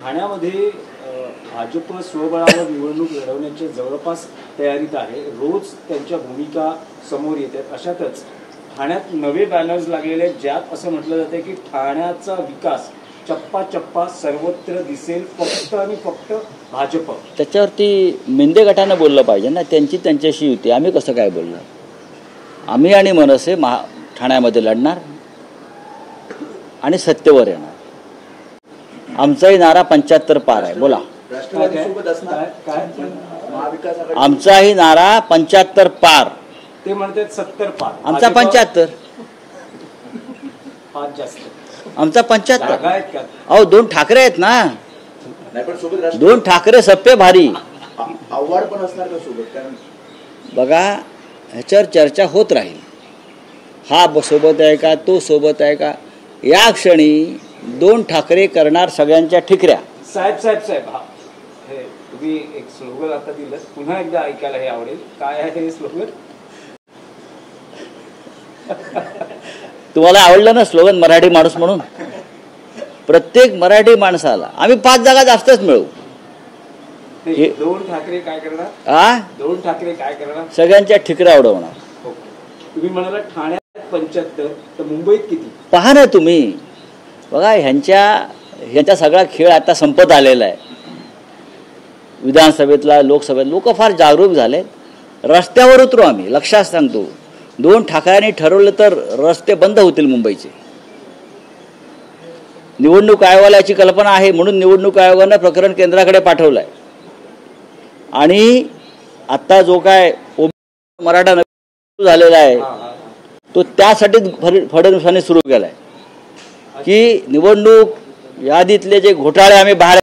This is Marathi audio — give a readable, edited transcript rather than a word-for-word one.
ठाण्यामध्ये भाजप स्वबळावर निवडणूक लढवण्याच्या जवळपास तयारीत आहे। रोज त्यांच्या भूमिका समोर येतात। अशातच ठाण्यात नवे बॅनर्स लागलेले आहेत, ज्यात असं म्हटलं जातं की ठाण्याचा विकास चप्पा चप्पा सर्वत्र दिसेल, फक्त आणि फक्त भाजप। त्याच्यावरती मेंदे गटानं बोललं पाहिजे ना, त्यांच्याशी युती। आम्ही कसं काय बोलणार? आम्ही आणि मनसे ठाण्यामध्ये लढणार आणि सत्तेवर येणार। आमचाही नारा 75 पार आहे। बोला, आमचाही नारा 75 पार। ते म्हणतात 70 पार, आमचा 75। आमचा 75। अहो 2 ठाकरे आहेत ना, 2 ठाकरे सप्पे भारी आव्हाड पण असणार का सोबत? बघा, ह्याच्यावर चर्चा होत राहील। हा सोबत आहे का, तो सोबत आहे का? या क्षणी 2 ठाकरे करणार सगळ्यांच्या ठिकऱ्या। साहेब हा हे तुम्ही एक स्लोगन आता दिलं, पुन्हा एकदा ऐकायला हे आवडेल। काय आहे हे स्लोगन? तुम्हाला आवडलं ना स्लोगन, मराठी माणूस म्हणून? प्रत्येक मराठी माणसाला आम्ही 5 जागा जास्तच मिळवू। 2 ठाकरे काय करणार? 2 ठाकरे काय करणार? सगळ्यांच्या ठिकऱ्या उडवणार। तुम्ही म्हणाला ठाण्यात 75, तर मुंबईत किती? पहा ना तुम्ही। बघा, ह्यांचा सगळा खेळ आता संपत आलेला आहे। विधानसभेतला, लोकसभेत लोक फार जागरूक झाले। रस्त्यावर उतरू आम्ही, लक्षात सांगतो। 2 ठाकऱ्यांनी ठरवलं तर रस्ते बंद होतील मुंबईचे। निवडणूक आयोगाला याची कल्पना आहे, म्हणून निवडणूक आयोगानं प्रकरण केंद्राकडे पाठवलंय। आणि आता जो काय मराठा झालेला आहे, तो त्यासाठी फडणवीसांनी सुरू केलाय की निवडणूक यादीतले जे घोटाळे आम्ही बाहेर